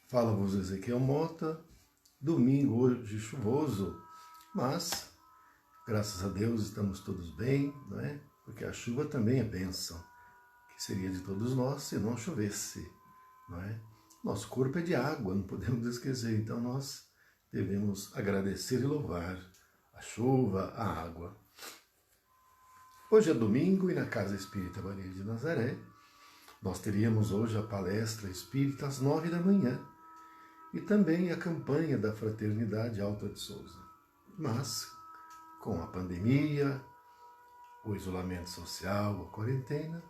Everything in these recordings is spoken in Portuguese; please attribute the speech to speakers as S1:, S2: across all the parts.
S1: Fala-vos Ezequiel Mota, domingo hoje chuvoso, mas graças a Deus estamos todos bem, não é? Porque a chuva também é bênção, que seria de todos nós se não chovesse, não é? Nosso corpo é de água, não podemos esquecer, então nós devemos agradecer e louvar a chuva, a água. Hoje é domingo e na Casa Espírita Maria de Nazaré, nós teríamos hoje a palestra espírita às 9 da manhã, e também a campanha da Fraternidade Alta de Souza. Mas, com a pandemia, o isolamento social, a quarentena,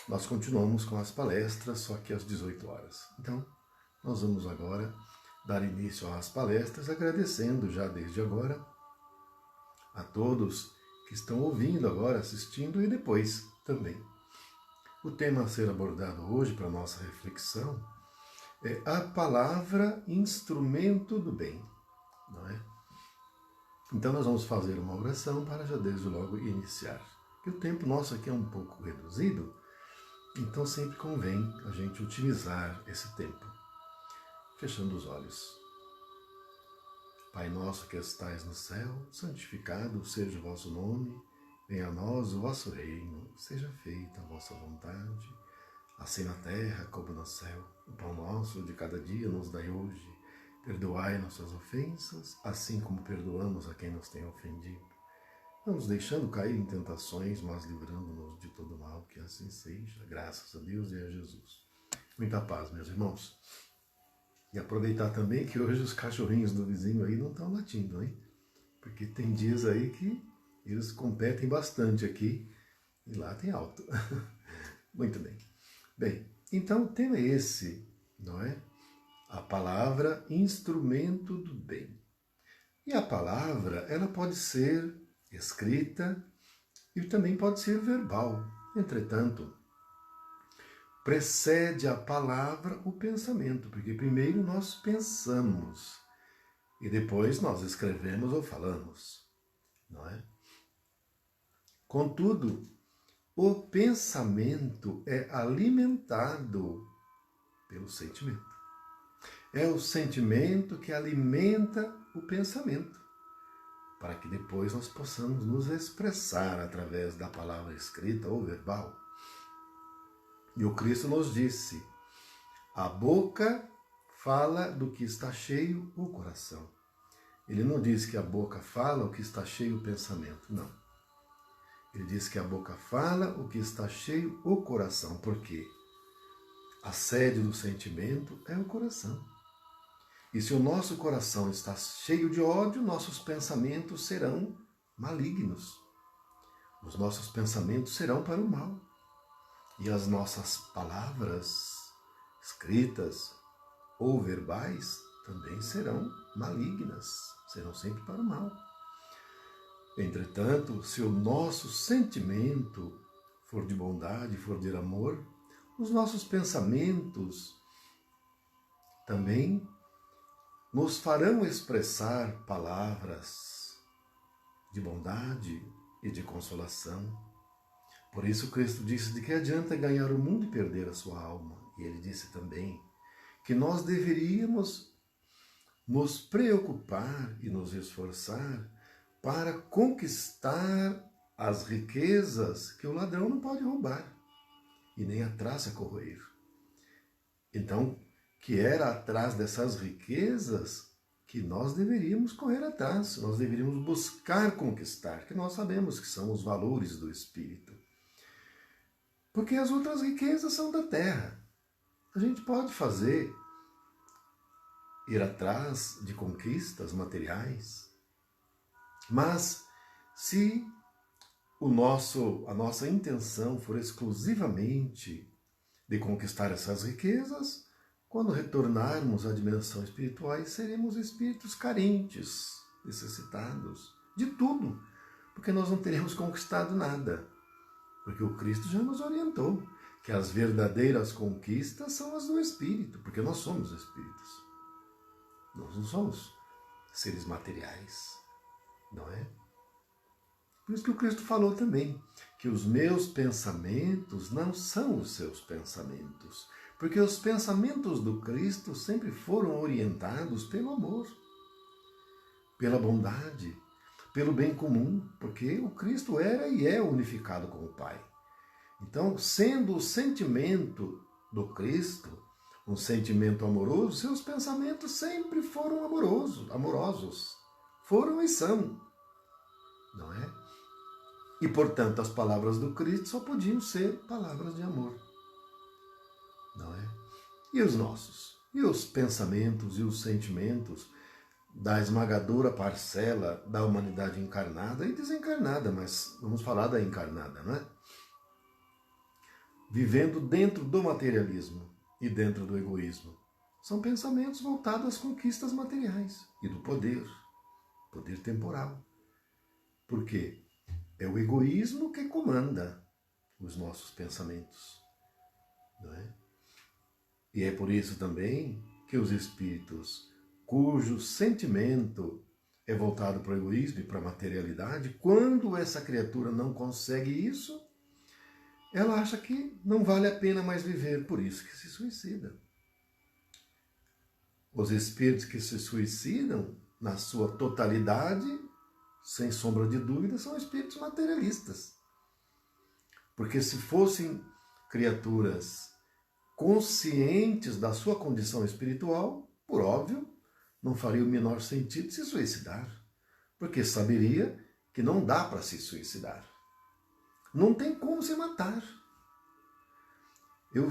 S1: nós continuamos com as palestras, só que às 18 horas. Então, nós vamos agora dar início às palestras, agradecendo já desde agora a todos que estão ouvindo agora, assistindo e depois também. O tema a ser abordado hoje para a nossa reflexão é a palavra instrumento do bem, não é? Então nós vamos fazer uma oração para já desde logo iniciar. E o tempo nosso aqui é um pouco reduzido, então sempre convém a gente utilizar esse tempo. Fechando os olhos. Pai nosso que estais no céu, santificado seja o vosso nome, venha a nós o vosso reino, seja feita a vossa vontade, assim na terra como no céu. O pão nosso de cada dia nos dai hoje. Perdoai nossas ofensas, assim como perdoamos a quem nos tem ofendido. Não nos deixando cair em tentações, mas livrando-nos de todo mal, que assim seja. Graças a Deus e a Jesus. Muita paz, meus irmãos. E aproveitar também que hoje os cachorrinhos do vizinho aí não estão latindo, hein? Porque tem dias aí que eles competem bastante aqui e lá tem alto. Muito bem. Bem, então o tema é esse, não é? A palavra instrumento do bem. E a palavra, ela pode ser escrita e também pode ser verbal. Entretanto, precede a palavra o pensamento, porque primeiro nós pensamos e depois nós escrevemos ou falamos, não é? Contudo, o pensamento é alimentado pelo sentimento. É o sentimento que alimenta o pensamento, para que depois nós possamos nos expressar através da palavra escrita ou verbal. E o Cristo nos disse, a boca fala do que está cheio o coração. Ele não diz que a boca fala o que está cheio o pensamento, não. Ele diz que a boca fala o que está cheio o coração, porque a sede do sentimento é o coração. E se o nosso coração está cheio de ódio, nossos pensamentos serão malignos. Os nossos pensamentos serão para o mal. E as nossas palavras, escritas ou verbais, também serão malignas, serão sempre para o mal. Entretanto, se o nosso sentimento for de bondade, for de amor, os nossos pensamentos também nos farão expressar palavras de bondade e de consolação. Por isso Cristo disse de que adianta ganhar o mundo e perder a sua alma. E ele disse também que nós deveríamos nos preocupar e nos esforçar para conquistar as riquezas que o ladrão não pode roubar, e nem a traça corroer. Então, que era atrás dessas riquezas que nós deveríamos correr atrás, nós deveríamos buscar conquistar, que nós sabemos que são os valores do Espírito. Porque as outras riquezas são da terra. A gente pode fazer, ir atrás de conquistas materiais, mas se a nossa intenção for exclusivamente de conquistar essas riquezas, quando retornarmos à dimensão espiritual, seremos espíritos carentes, necessitados de tudo, porque nós não teremos conquistado nada. Porque o Cristo já nos orientou que as verdadeiras conquistas são as do Espírito, porque nós somos espíritos. Nós não somos seres materiais. Não é? Por isso que o Cristo falou também que os meus pensamentos não são os seus pensamentos, Porque os pensamentos do Cristo sempre foram orientados pelo amor, pela bondade, pelo bem comum, porque o Cristo era e é unificado com o Pai. Então, sendo o sentimento do Cristo um sentimento amoroso, seus pensamentos sempre foram amorosos. Foram e são, não é? E, portanto, as palavras do Cristo só podiam ser palavras de amor, não é? E os nossos? E os pensamentos e os sentimentos da esmagadora parcela da humanidade encarnada e desencarnada, mas vamos falar da encarnada, não é? Vivendo dentro do materialismo e dentro do egoísmo. São pensamentos voltados às conquistas materiais e do poder temporal. Por quê? É o egoísmo que comanda os nossos pensamentos, não é? E é por isso também que os espíritos cujo sentimento é voltado para o egoísmo e para a materialidade, quando essa criatura não consegue isso, ela acha que não vale a pena mais viver, por isso que se suicida. Os espíritos que se suicidam, na sua totalidade, sem sombra de dúvida, são espíritos materialistas. Porque se fossem criaturas conscientes da sua condição espiritual, por óbvio, não faria o menor sentido se suicidar, porque saberia que não dá para se suicidar. Não tem como se matar. Eu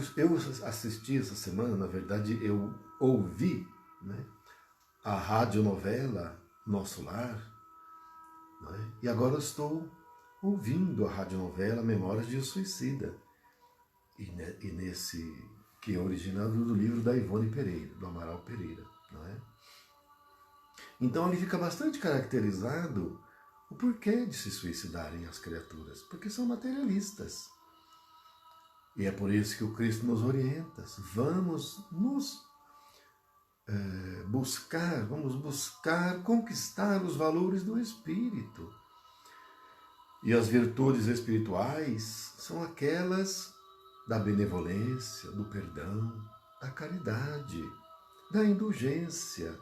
S1: assisti essa semana, na verdade, eu ouvi, né, a radionovela Nosso Lar, né, e agora eu estou ouvindo a radionovela Memórias de um Suicida, e nesse que é originado do livro da Ivone Pereira, do Amaral Pereira, não é? Então ali fica bastante caracterizado o porquê de se suicidarem as criaturas, porque são materialistas. E é por isso que o Cristo nos orienta. Vamos buscar conquistar os valores do Espírito. E as virtudes espirituais são aquelas da benevolência, do perdão, da caridade, da indulgência,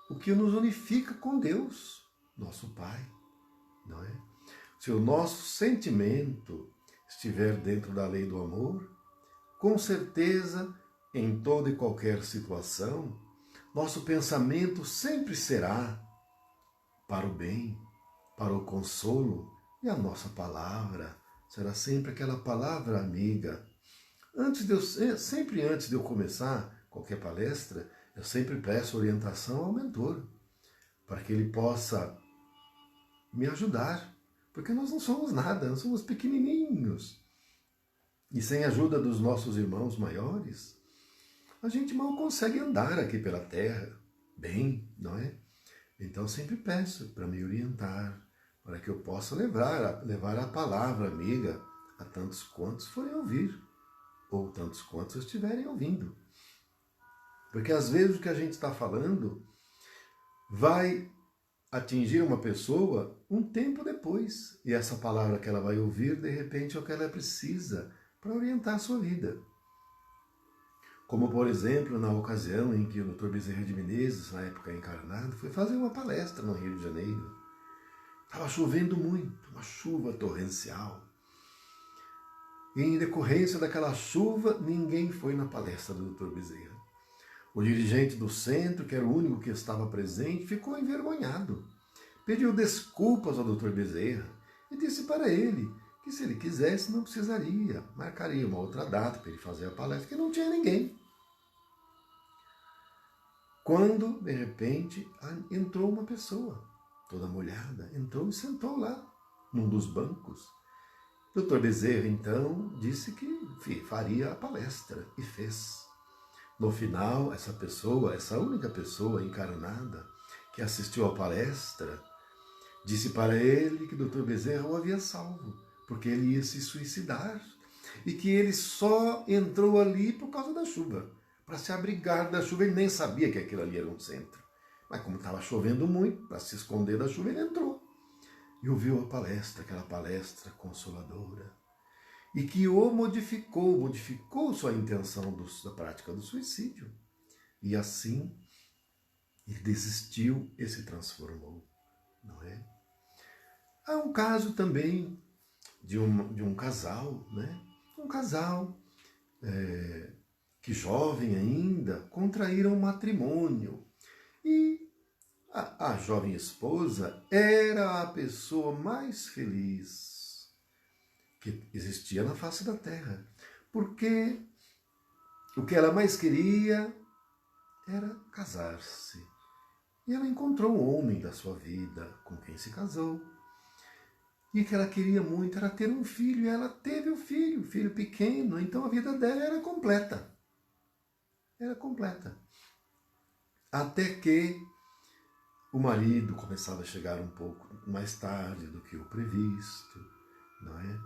S1: o que nos unifica com Deus, nosso Pai, não é? Se o nosso sentimento estiver dentro da lei do amor, com certeza, em toda e qualquer situação, nosso pensamento sempre será para o bem, para o consolo, e a nossa palavra será sempre aquela palavra amiga. Sempre antes de eu começar qualquer palestra, eu sempre peço orientação ao mentor, para que ele possa me ajudar, porque nós não somos nada, nós somos pequenininhos. E sem a ajuda dos nossos irmãos maiores, a gente mal consegue andar aqui pela terra bem, não é? Então sempre peço para me orientar, para que eu possa levar a palavra amiga a tantos quantos forem ouvir, ou tantos quantos estiverem ouvindo. Porque às vezes o que a gente está falando vai atingir uma pessoa um tempo depois. E essa palavra que ela vai ouvir, de repente, é o que ela precisa para orientar a sua vida. Como, por exemplo, na ocasião em que o Dr. Bezerra de Menezes, na época encarnado, foi fazer uma palestra no Rio de Janeiro. Estava chovendo muito, uma chuva torrencial. E em decorrência daquela chuva, ninguém foi na palestra do Dr. Bezerra. O dirigente do centro, que era o único que estava presente, ficou envergonhado. Pediu desculpas ao Dr. Bezerra e disse para ele que se ele quisesse não precisaria, marcaria uma outra data para ele fazer a palestra, que não tinha ninguém. Quando, de repente, entrou uma pessoa, toda molhada, entrou e sentou lá, num dos bancos. O Dr. Bezerra, então, disse que faria a palestra e fez. No final, essa única pessoa encarnada que assistiu à palestra, disse para ele que o Dr. Bezerra o havia salvo, porque ele ia se suicidar e que ele só entrou ali por causa da chuva, para se abrigar da chuva. Ele nem sabia que aquilo ali era um centro. Mas como estava chovendo muito, para se esconder da chuva, ele entrou e ouviu a palestra, aquela palestra consoladora. e que o modificou sua intenção da prática do suicídio. E assim ele desistiu e se transformou, não é? Há um caso também de um casal, né? Um casal que jovem ainda, contraíram um matrimônio. E a jovem esposa era a pessoa mais feliz que existia na face da terra, porque o que ela mais queria era casar-se. E ela encontrou um homem da sua vida com quem se casou. E o que ela queria muito era ter um filho, e ela teve o filho pequeno, então a vida dela era completa. Era completa. Até que o marido começava a chegar um pouco mais tarde do que o previsto, não é?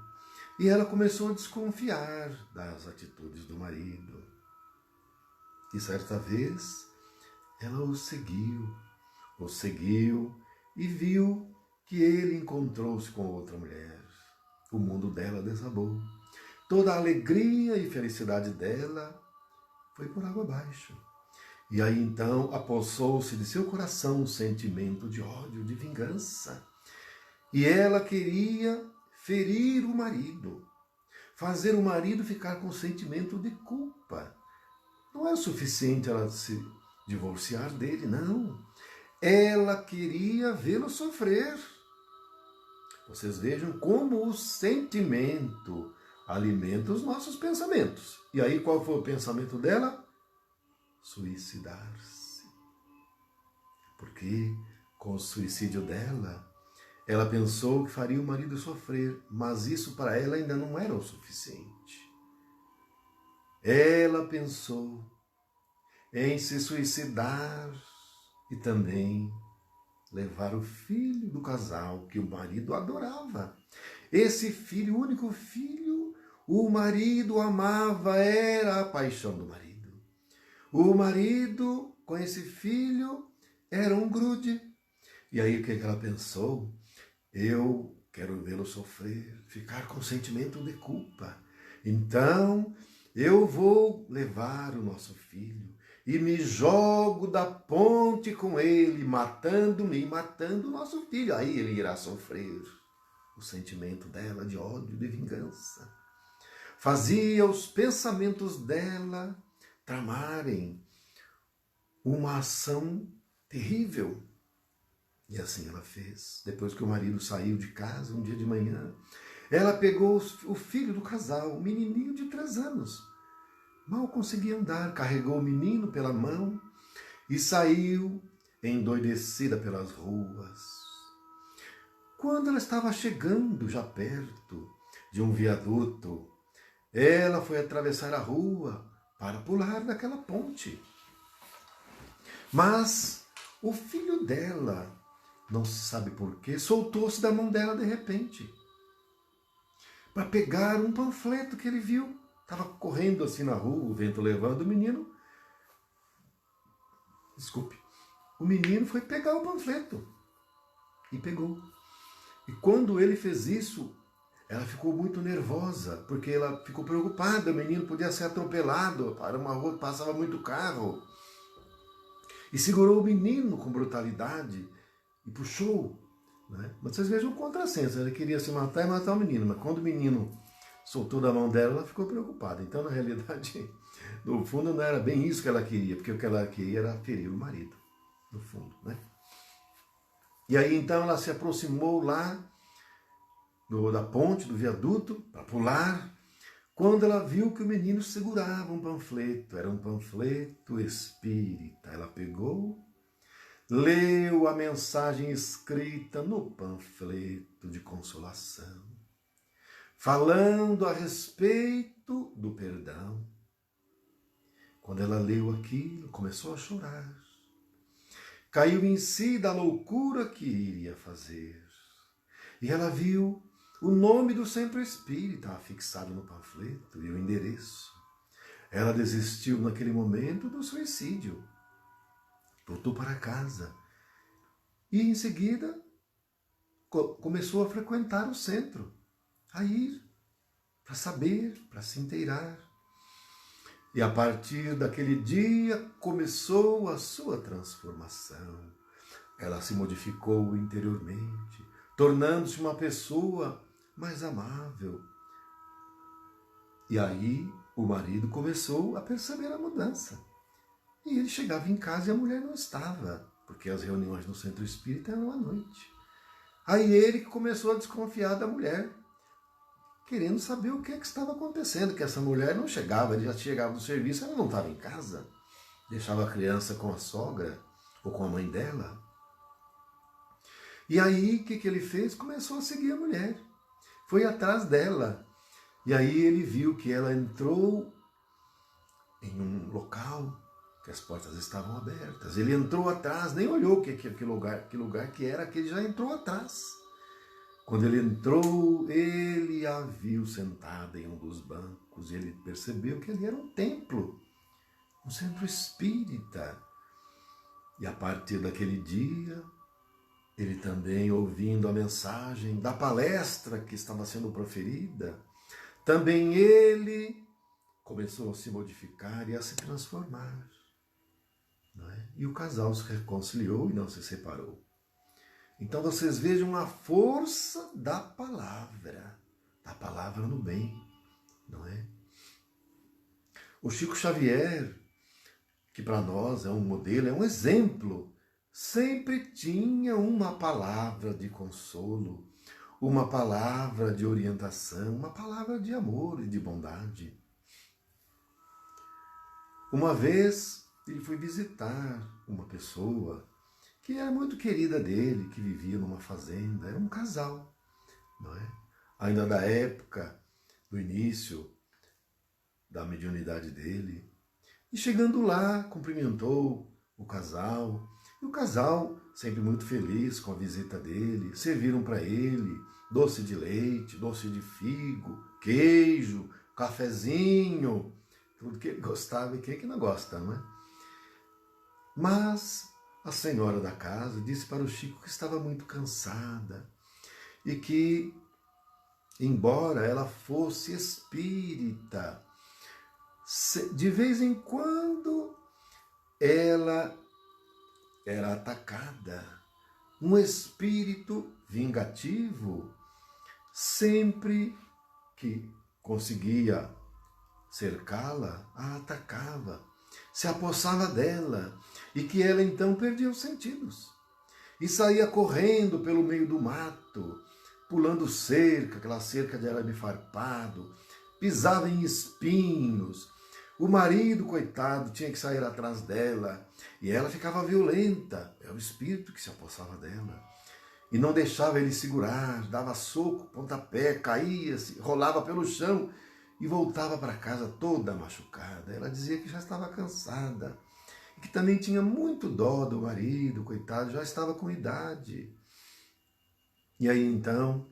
S1: E ela começou a desconfiar das atitudes do marido. E certa vez ela o seguiu e viu que ele encontrou-se com outra mulher. O mundo dela desabou. Toda a alegria e felicidade dela foi por água abaixo. E aí então apossou-se de seu coração um sentimento de ódio, de vingança. E ela queria ferir o marido, fazer o marido ficar com sentimento de culpa. Não é o suficiente ela se divorciar dele, não. Ela queria vê-lo sofrer. Vocês vejam como o sentimento alimenta os nossos pensamentos. E aí qual foi o pensamento dela? Suicidar-se. Porque com o suicídio dela, ela pensou que faria o marido sofrer, mas isso para ela ainda não era o suficiente. Ela pensou em se suicidar e também levar o filho do casal que o marido adorava. Esse filho, o único filho, o marido amava, era a paixão do marido. O marido, com esse filho, era um grude. E aí o que ela pensou? Eu quero vê-lo sofrer, ficar com sentimento de culpa. Então, eu vou levar o nosso filho e me jogo da ponte com ele, matando-me e matando o nosso filho. Aí ele irá sofrer o sentimento dela de ódio, de vingança. Fazia os pensamentos dela tramarem uma ação terrível. E assim ela fez. Depois que o marido saiu de casa, um dia de manhã, ela pegou o filho do casal, um menininho de 3 anos. Mal conseguia andar, carregou o menino pela mão e saiu endoidecida pelas ruas. Quando ela estava chegando já perto de um viaduto, ela foi atravessar a rua para pular daquela ponte. Mas o filho dela, não se sabe porquê, soltou-se da mão dela de repente para pegar um panfleto que ele viu. Estava correndo assim na rua, o vento levando o menino. Desculpe. O menino foi pegar o panfleto e pegou. E quando ele fez isso, ela ficou muito nervosa, porque ela ficou preocupada. O menino podia ser atropelado para uma rua que passava muito carro. E segurou o menino com brutalidade e puxou. Né? Mas vocês vejam o contrassenso. Ela queria se matar e matar o menino, mas quando o menino soltou da mão dela, ela ficou preocupada. Então, na realidade, no fundo, não era bem isso que ela queria, porque o que ela queria era ferir o marido, no fundo. Né? E aí, então, ela se aproximou lá da ponte, do viaduto, para pular, quando ela viu que o menino segurava um panfleto. Era um panfleto espírita. Ela pegou, leu a mensagem escrita no panfleto de consolação, falando a respeito do perdão. Quando ela leu aquilo, começou a chorar. Caiu em si da loucura que iria fazer. E ela viu o nome do centro espírita fixado no panfleto e o endereço. Ela desistiu naquele momento do suicídio. Voltou para casa. E em seguida começou a frequentar o centro. A ir para saber, para se inteirar. E a partir daquele dia começou a sua transformação. Ela se modificou interiormente, tornando-se uma pessoa mais amável. E aí o marido começou a perceber a mudança. E ele chegava em casa e a mulher não estava, porque as reuniões no centro espírita eram à noite. Aí ele começou a desconfiar da mulher, querendo saber o que estava acontecendo, que essa mulher não chegava, ele já chegava do serviço, ela não estava em casa, deixava a criança com a sogra ou com a mãe dela. E aí o que ele fez? Começou a seguir a mulher, foi atrás dela. E aí ele viu que ela entrou em um local que as portas estavam abertas. Ele entrou atrás, nem olhou que lugar que era, que ele já entrou atrás. Quando ele entrou, ele a viu sentada em um dos bancos e ele percebeu que ali era um templo, um centro espírita. E a partir daquele dia, ele também, ouvindo a mensagem da palestra que estava sendo proferida, também ele começou a se modificar e a se transformar. Não é? E o casal se reconciliou e não se separou. Então vocês vejam a força da palavra no bem, não é? O Chico Xavier, que para nós é um modelo, é um exemplo, sempre tinha uma palavra de consolo, uma palavra de orientação, uma palavra de amor e de bondade. Uma vez ele foi visitar uma pessoa que era muito querida dele, que vivia numa fazenda, era um casal, não é? Ainda da época, do início da mediunidade dele. E chegando lá, cumprimentou o casal, e o casal, sempre muito feliz com a visita dele, serviram para ele doce de leite, doce de figo, queijo, cafezinho, tudo que ele gostava e quem é que não gosta, não é? Mas a senhora da casa disse para o Chico que estava muito cansada e que, embora ela fosse espírita, de vez em quando ela era atacada. Um espírito vingativo, sempre que conseguia cercá-la, a atacava, se apossava dela, e que ela então perdia os sentidos. E saía correndo pelo meio do mato, pulando cerca, aquela cerca de arame farpado, pisava em espinhos. O marido, coitado, tinha que sair atrás dela, e ela ficava violenta, é o espírito que se apossava dela. E não deixava ele segurar, dava soco, pontapé, caía-se, rolava pelo chão, e voltava para casa toda machucada. Ela dizia que já estava cansada e que também tinha muito dó do marido, coitado, já estava com idade. E aí então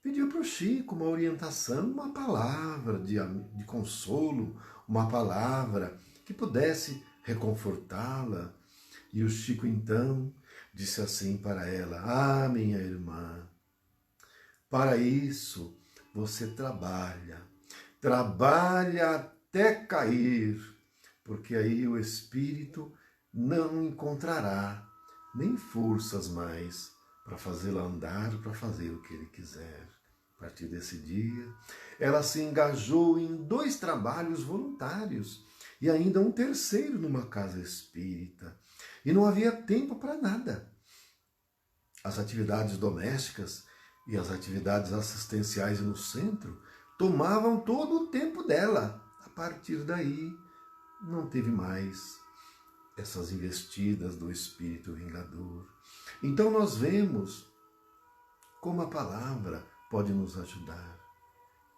S1: pediu para o Chico uma orientação, uma palavra de consolo, uma palavra que pudesse reconfortá-la. E o Chico então disse assim para ela: "Ah, minha irmã, para isso você trabalha até cair, porque aí o espírito não encontrará nem forças mais para fazê-la andar, para fazer o que ele quiser." A partir desse dia, ela se engajou em 2 trabalhos voluntários e ainda um terceiro numa casa espírita. E não havia tempo para nada. As atividades domésticas e as atividades assistenciais no centro tomavam todo o tempo dela. A partir daí, não teve mais essas investidas do espírito vingador. Então nós vemos como a palavra pode nos ajudar,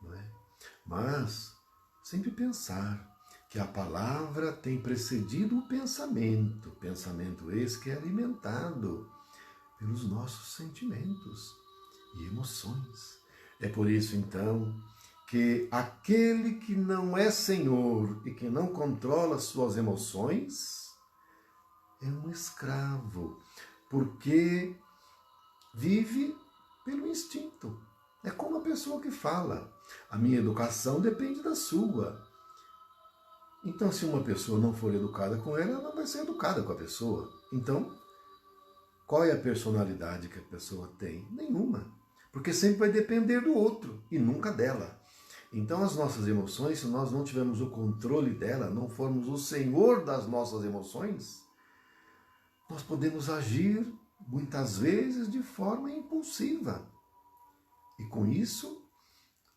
S1: não é? Mas sempre pensar que a palavra tem precedido o pensamento esse que é alimentado pelos nossos sentimentos e emoções. É por isso então que aquele que não é senhor e que não controla suas emoções é um escravo, porque vive pelo instinto. É como a pessoa que fala: A minha educação depende da sua. Então, se uma pessoa não for educada com ela, ela não vai ser educada com a pessoa. Então, qual é a personalidade que a pessoa tem? Nenhuma. Porque sempre vai depender do outro e nunca dela. Então, as nossas emoções, se nós não tivermos o controle dela, não formos o senhor das nossas emoções, nós podemos agir, muitas vezes, de forma impulsiva. E com isso,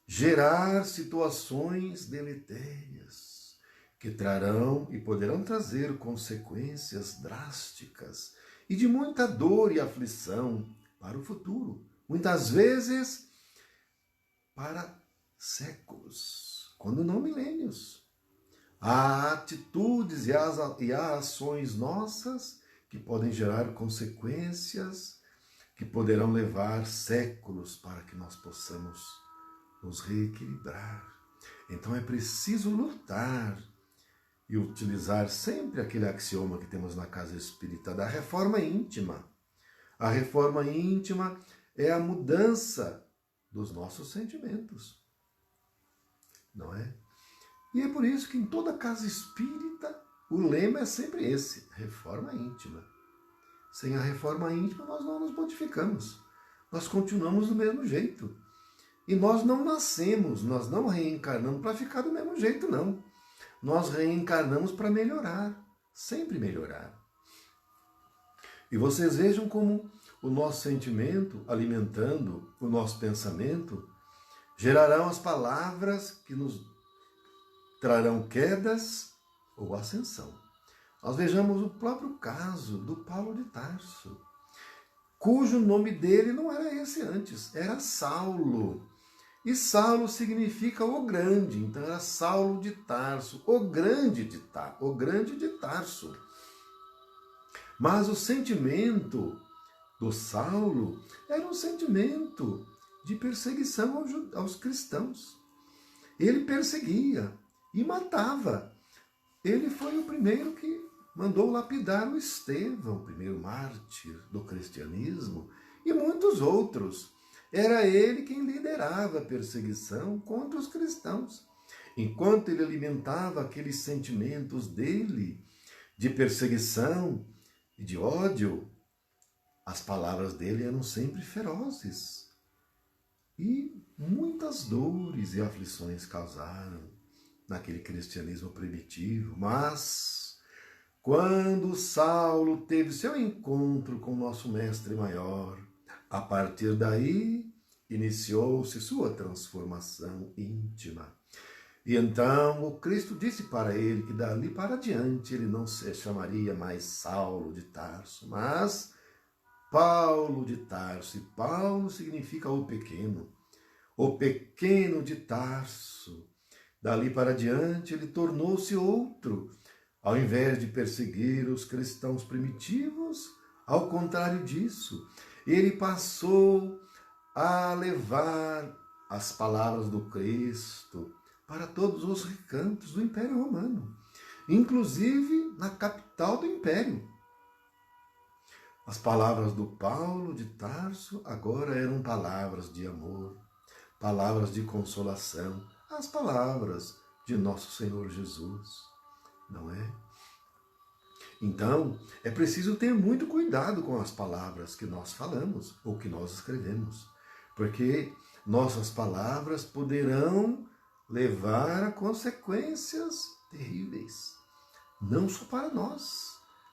S1: gerar situações deletérias, que trarão e poderão trazer consequências drásticas e de muita dor e aflição para o futuro. Muitas vezes, para séculos, quando não milênios. Há atitudes e há ações nossas que podem gerar consequências que poderão levar séculos para que nós possamos nos reequilibrar. Então é preciso lutar e utilizar sempre aquele axioma que temos na casa espírita da reforma íntima. A reforma íntima é a mudança dos nossos sentimentos, não é? E é por isso que em toda casa espírita o lema é sempre esse, reforma íntima. Sem a reforma íntima nós não nos modificamos, nós continuamos do mesmo jeito. E nós não nascemos, nós não reencarnamos para ficar do mesmo jeito, não. Nós reencarnamos para melhorar, sempre melhorar. E vocês vejam como o nosso sentimento, alimentando o nosso pensamento, gerarão as palavras que nos trarão quedas ou ascensão. Nós vejamos o próprio caso do Paulo de Tarso, cujo nome dele não era esse antes, era Saulo. E Saulo significa o grande, então era Saulo de Tarso, o grande de Tarso. Mas o sentimento do Saulo era um sentimento de perseguição aos cristãos. Ele perseguia e matava. Ele foi o primeiro que mandou lapidar o Estevão, o primeiro mártir do cristianismo, e muitos outros. Era ele quem liderava a perseguição contra os cristãos. Enquanto ele alimentava aqueles sentimentos dele de perseguição e de ódio, as palavras dele eram sempre ferozes. E muitas dores e aflições causaram naquele cristianismo primitivo. Mas, quando Saulo teve seu encontro com o nosso mestre maior, a partir daí, iniciou-se sua transformação íntima. E então o Cristo disse para ele que dali para diante ele não se chamaria mais Saulo de Tarso, mas Paulo de Tarso. E Paulo significa o pequeno de Tarso. Dali para diante ele tornou-se outro. Ao invés de perseguir os cristãos primitivos, ao contrário disso, ele passou a levar as palavras do Cristo para todos os recantos do Império Romano, inclusive na capital do Império. As palavras do Paulo de Tarso agora eram palavras de amor, palavras de consolação, as palavras de nosso Senhor Jesus, não é? Então, é preciso ter muito cuidado com as palavras que nós falamos ou que nós escrevemos, porque nossas palavras poderão levar a consequências terríveis, não só para nós,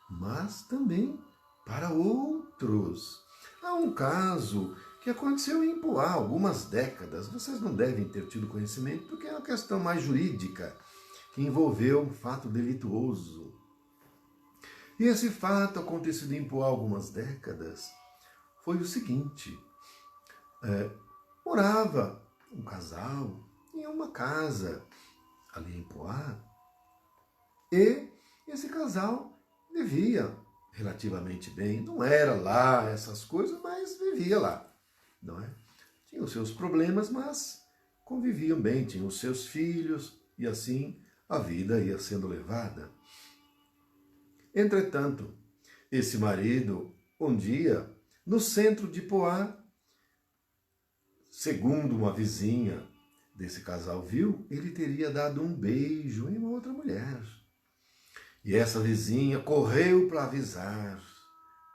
S1: mas também para outros. Há um caso que aconteceu em Poá há algumas décadas, vocês não devem ter tido conhecimento, porque é uma questão mais jurídica, que envolveu um fato delituoso. E esse fato, acontecido em Poá há algumas décadas, foi o seguinte: morava um casal em uma casa ali em Poá, e esse casal vivia relativamente bem. Não era lá essas coisas, mas vivia lá, não é? Tinha os seus problemas, mas conviviam bem, tinham os seus filhos, e assim a vida ia sendo levada. Entretanto, esse marido, um dia, no centro de Poá, segundo uma vizinha, desse casal viu, ele teria dado um beijo em uma outra mulher. E essa vizinha correu para avisar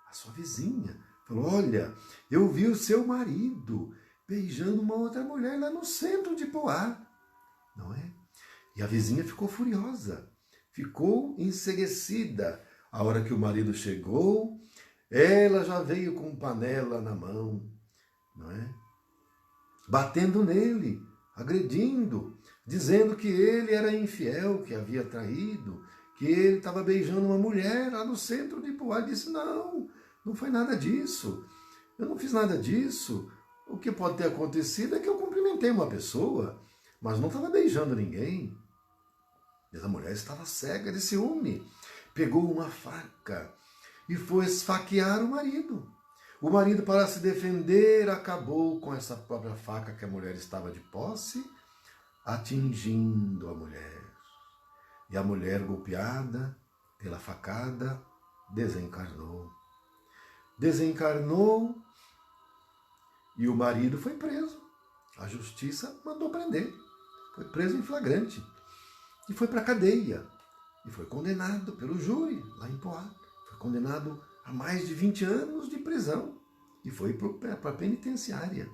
S1: a sua vizinha. Falou, olha, eu vi o seu marido beijando uma outra mulher lá no centro de Poá. Não é? E a vizinha ficou furiosa, ficou enceguecida. A hora que o marido chegou, ela já veio com panela na mão, não é? Batendo nele, agredindo, dizendo que ele era infiel, que havia traído, que ele estava beijando uma mulher lá no centro de Poá. Ele disse, não, não foi nada disso, eu não fiz nada disso. O que pode ter acontecido é que eu cumprimentei uma pessoa, mas não estava beijando ninguém. E a mulher estava cega de ciúme, pegou uma faca e foi esfaquear o marido. O marido, para se defender, acabou com essa própria faca que a mulher estava de posse, atingindo a mulher. E a mulher, golpeada pela facada, desencarnou. Desencarnou e o marido foi preso. A justiça mandou prender. Foi preso em flagrante. E foi para a cadeia. E foi condenado pelo júri, lá em Poá. Foi condenado a mais de 20 anos de prisão. E foi para a penitenciária.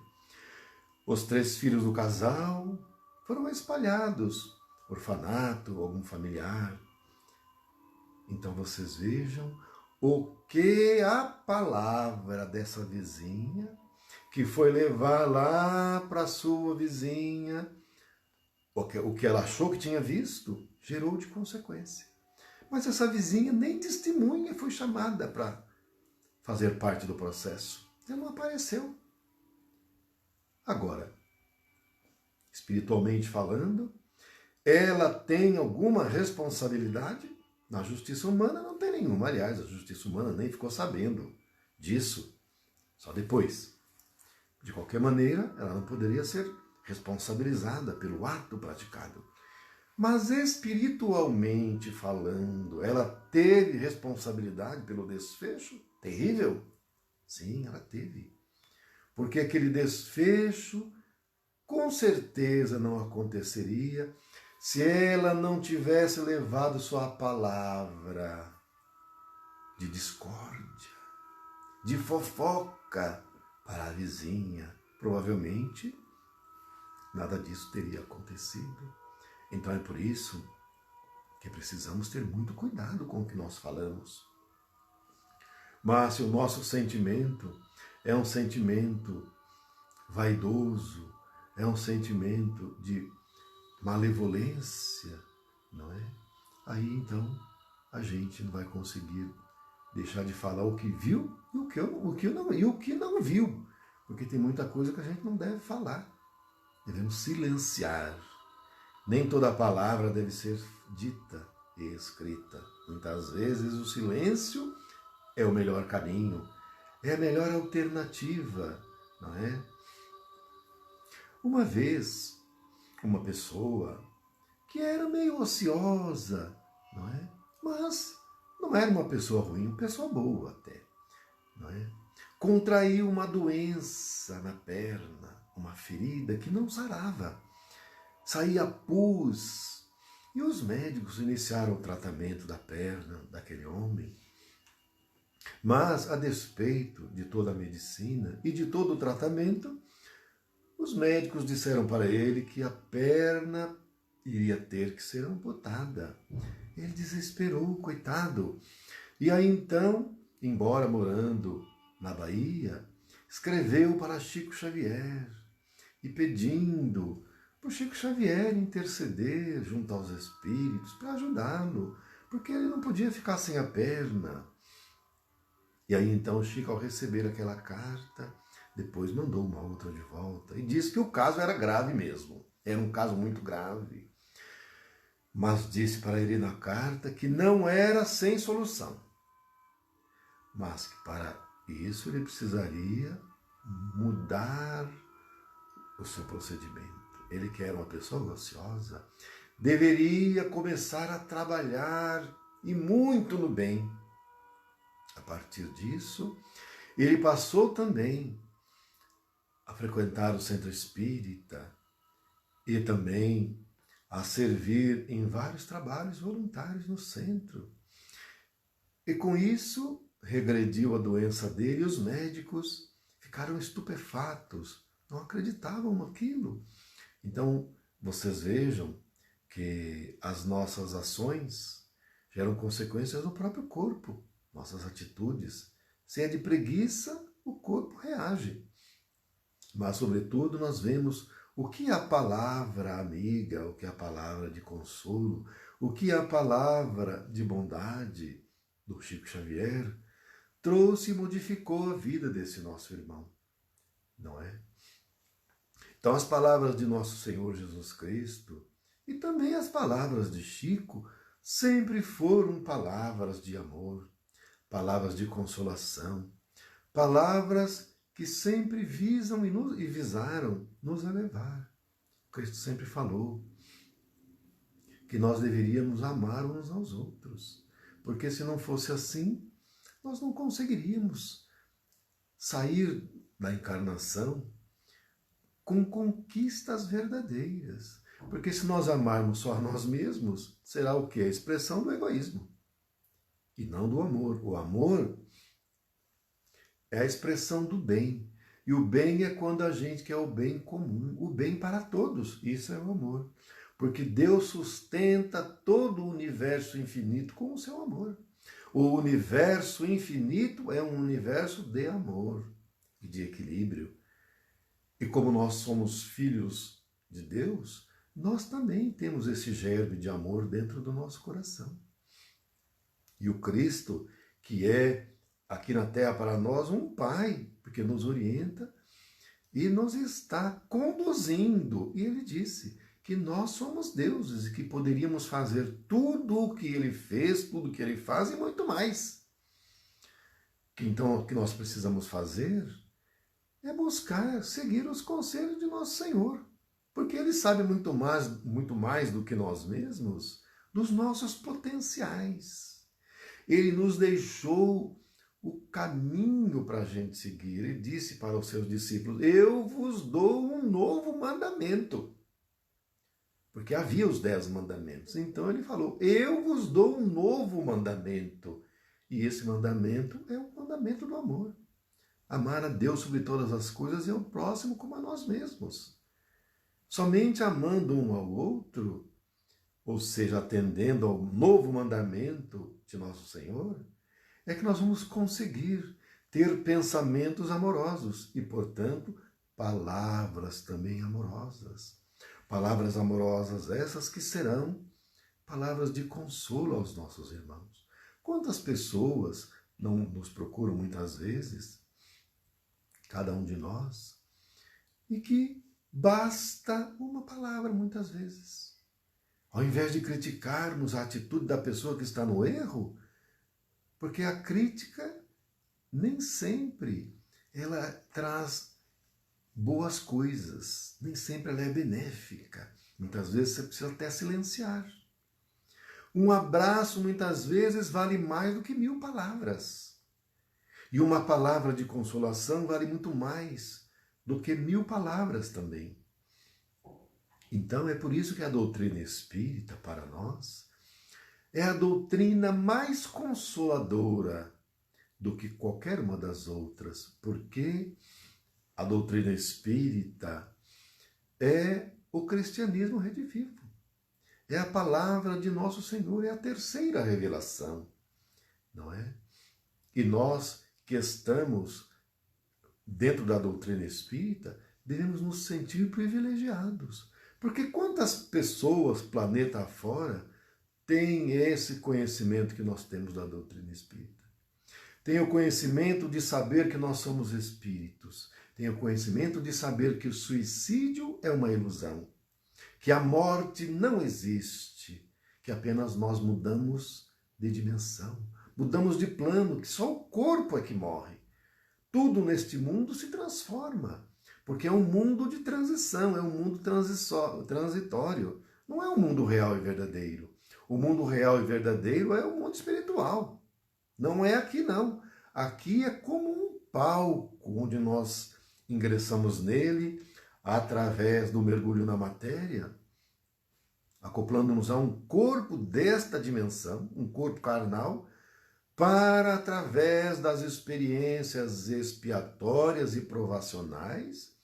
S1: Os 3 filhos do casal foram espalhados, orfanato, algum familiar. Então vocês vejam o que a palavra dessa vizinha, que foi levar lá para a sua vizinha, o que ela achou que tinha visto, gerou de consequência. Mas essa vizinha nem testemunha foi chamada para fazer parte do processo. Ela não apareceu. Agora, espiritualmente falando, ela tem alguma responsabilidade? Na justiça humana não tem nenhuma. Aliás, a justiça humana nem ficou sabendo disso, só depois. De qualquer maneira, ela não poderia ser responsabilizada pelo ato praticado. Mas espiritualmente falando, ela teve responsabilidade pelo desfecho terrível? Sim, ela teve. Porque aquele desfecho com certeza não aconteceria se ela não tivesse levado sua palavra de discórdia, de fofoca para a vizinha. Provavelmente nada disso teria acontecido. Então é por isso que precisamos ter muito cuidado com o que nós falamos. Mas se o nosso sentimento é um sentimento vaidoso, é um sentimento de malevolência, não é? Aí então a gente não vai conseguir deixar de falar o que viu e o que não viu, porque tem muita coisa que a gente não deve falar. Devemos silenciar. Nem toda palavra deve ser dita e escrita. Muitas vezes o silêncio é o melhor caminho, é a melhor alternativa, não é? Uma vez, uma pessoa que era meio ociosa, não é? Mas não era uma pessoa ruim, uma pessoa boa até, não é? Contraiu uma doença na perna, uma ferida que não sarava. Saía pus. E os médicos iniciaram o tratamento da perna daquele homem. Mas, a despeito de toda a medicina e de todo o tratamento, os médicos disseram para ele que a perna iria ter que ser amputada. Ele desesperou, coitado. E aí então, embora morando na Bahia, escreveu para Chico Xavier e pedindo para o Chico Xavier interceder junto aos espíritos para ajudá-lo, porque ele não podia ficar sem a perna. E aí então o Chico, ao receber aquela carta, depois mandou uma outra de volta e disse que o caso era grave mesmo, era um caso muito grave. Mas disse para ele na carta que não era sem solução, mas que para isso ele precisaria mudar o seu procedimento. Ele, que era uma pessoa ociosa, deveria começar a trabalhar e muito no bem. A partir disso, ele passou também a frequentar o centro espírita e também a servir em vários trabalhos voluntários no centro. E com isso regrediu a doença dele e os médicos ficaram estupefatos, não acreditavam naquilo. Então, vocês vejam que as nossas ações geram consequências no próprio corpo, nossas atitudes. Se é de preguiça, o corpo reage. Mas, sobretudo, nós vemos o que a palavra amiga, o que a palavra de consolo, o que a palavra de bondade do Chico Xavier trouxe e modificou a vida desse nosso irmão, não é? Então, as palavras de nosso Senhor Jesus Cristo e também as palavras de Chico sempre foram palavras de amor, palavras de consolação, palavras que sempre visam e visaram nos elevar. Cristo sempre falou que nós deveríamos amar uns aos outros, porque se não fosse assim, nós não conseguiríamos sair da encarnação com conquistas verdadeiras. Porque se nós amarmos só a nós mesmos, será o quê? A expressão do egoísmo e não do amor. O amor é a expressão do bem. E o bem é quando a gente quer o bem comum, o bem para todos. Isso é o amor. Porque Deus sustenta todo o universo infinito com o seu amor. O universo infinito é um universo de amor e de equilíbrio. E como nós somos filhos de Deus, nós também temos esse germe de amor dentro do nosso coração. E o Cristo, que é aqui na Terra para nós um Pai, porque nos orienta e nos está conduzindo. E Ele disse que nós somos deuses e que poderíamos fazer tudo o que Ele fez, tudo o que Ele faz e muito mais. Então, o que nós precisamos fazer é buscar seguir os conselhos de nosso Senhor, porque Ele sabe muito mais do que nós mesmos dos nossos potenciais. Ele nos deixou o caminho para a gente seguir. Ele disse para os seus discípulos: eu vos dou um novo mandamento. Porque havia os 10 mandamentos. Então ele falou: eu vos dou um novo mandamento. E esse mandamento é o mandamento do amor. Amar a Deus sobre todas as coisas e ao próximo como a nós mesmos. Somente amando um ao outro, ou seja, atendendo ao novo mandamento de nosso Senhor, é que nós vamos conseguir ter pensamentos amorosos e, portanto, palavras também amorosas. Palavras amorosas essas que serão palavras de consolo aos nossos irmãos. Quantas pessoas não nos procuram muitas vezes, cada um de nós, e que basta uma palavra muitas vezes. Ao invés de criticarmos a atitude da pessoa que está no erro, porque a crítica nem sempre ela traz boas coisas, nem sempre ela é benéfica. Muitas vezes você precisa até silenciar. Um abraço muitas vezes vale mais do que 1000 palavras. E uma palavra de consolação vale muito mais do que 1000 palavras também. Então é por isso que a doutrina espírita, para nós, é a doutrina mais consoladora do que qualquer uma das outras, porque a doutrina espírita é o cristianismo redivivo. É a palavra de nosso Senhor, é a terceira revelação, não é? E nós que estamos dentro da doutrina espírita, devemos nos sentir privilegiados. Porque quantas pessoas, planeta afora, têm esse conhecimento que nós temos da doutrina espírita? Tem o conhecimento de saber que nós somos espíritos. Tem o conhecimento de saber que o suicídio é uma ilusão. Que a morte não existe. Que apenas nós mudamos de dimensão. Mudamos de plano, que só o corpo é que morre. Tudo neste mundo se transforma. Porque é um mundo de transição, é um mundo transitório. Não é um mundo real e verdadeiro. O mundo real e verdadeiro é o mundo espiritual. Não é aqui, não. Aqui é como um palco onde nós ingressamos nele, através do mergulho na matéria, acoplando-nos a um corpo desta dimensão, um corpo carnal, para, através das experiências expiatórias e provacionais,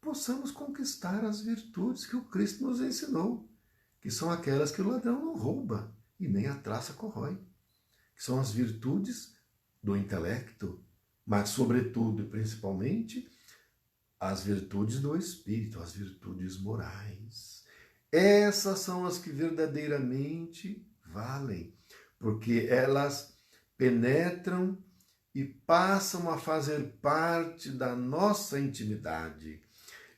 S1: possamos conquistar as virtudes que o Cristo nos ensinou, que são aquelas que o ladrão não rouba e nem a traça corrói, que são as virtudes do intelecto, mas, sobretudo e principalmente, as virtudes do espírito, as virtudes morais. Essas são as que verdadeiramente valem, porque elas penetram e passam a fazer parte da nossa intimidade.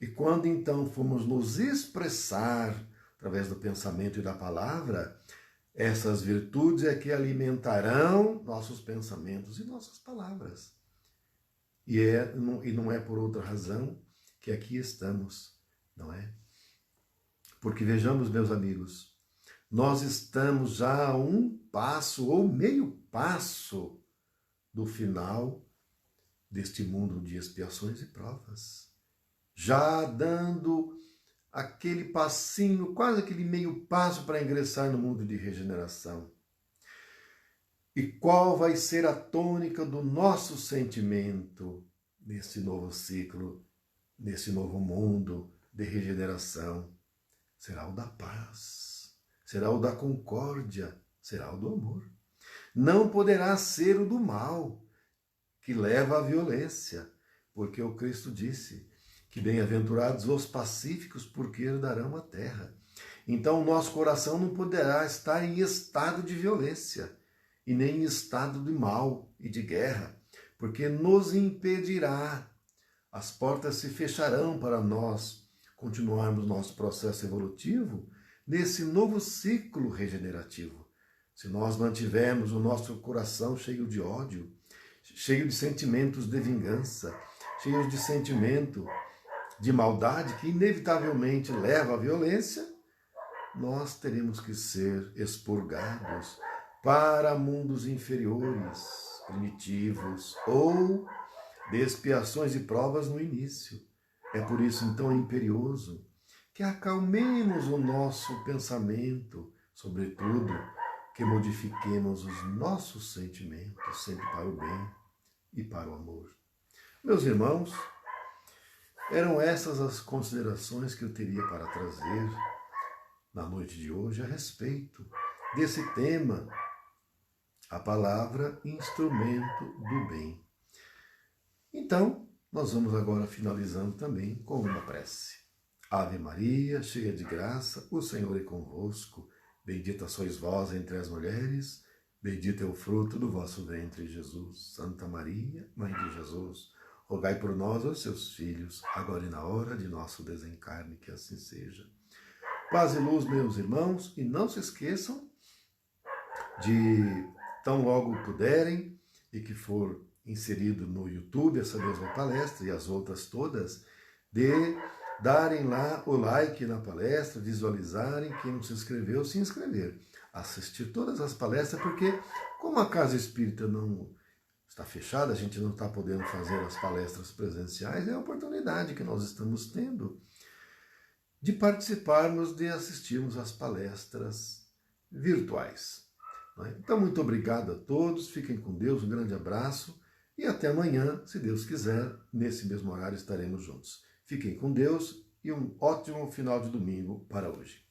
S1: E quando então formos nos expressar através do pensamento e da palavra, essas virtudes é que alimentarão nossos pensamentos e nossas palavras. E não é por outra razão que aqui estamos, não é? Porque vejamos, meus amigos, nós estamos já a um passo ou meio passo do final deste mundo de expiações e provas. Já dando aquele passinho, quase aquele meio passo para ingressar no mundo de regeneração. E qual vai ser a tônica do nosso sentimento nesse novo ciclo, nesse novo mundo de regeneração? Será o da paz, será o da concórdia, será o do amor. Não poderá ser o do mal, que leva à violência, porque o Cristo disse que bem-aventurados os pacíficos, porque herdarão a terra. Então o nosso coração não poderá estar em estado de violência, e nem em estado de mal e de guerra, porque nos impedirá. As portas se fecharão para nós continuarmos nosso processo evolutivo nesse novo ciclo regenerativo. Se nós mantivermos o nosso coração cheio de ódio, cheio de sentimentos de vingança, cheio de sentimento de maldade, que inevitavelmente leva à violência, nós teremos que ser expurgados para mundos inferiores, primitivos, ou de expiações e provas no início. É por isso, então, imperioso que acalmemos o nosso pensamento, sobretudo, que modifiquemos os nossos sentimentos, sempre para o bem e para o amor. Meus irmãos, eram essas as considerações que eu teria para trazer na noite de hoje a respeito desse tema, a palavra instrumento do bem. Então, nós vamos agora finalizando também com uma prece. Ave Maria, cheia de graça, o Senhor é convosco. Bendita sois vós entre as mulheres, bendito é o fruto do vosso ventre, Jesus. Santa Maria, Mãe de Jesus, rogai por nós, os seus filhos, agora e na hora de nosso desencarne, que assim seja. Paz e luz, meus irmãos, e não se esqueçam de, tão logo puderem, e que for inserido no YouTube essa mesma palestra e as outras todas, de darem lá o like na palestra, visualizarem, quem não se inscreveu, se inscrever, assistir todas as palestras, porque como a Casa Espírita não está fechada, a gente não está podendo fazer as palestras presenciais, é a oportunidade que nós estamos tendo de participarmos, de assistirmos às palestras virtuais. Então, muito obrigado a todos, fiquem com Deus, um grande abraço e até amanhã, se Deus quiser, nesse mesmo horário estaremos juntos. Fiquem com Deus e um ótimo final de domingo para hoje.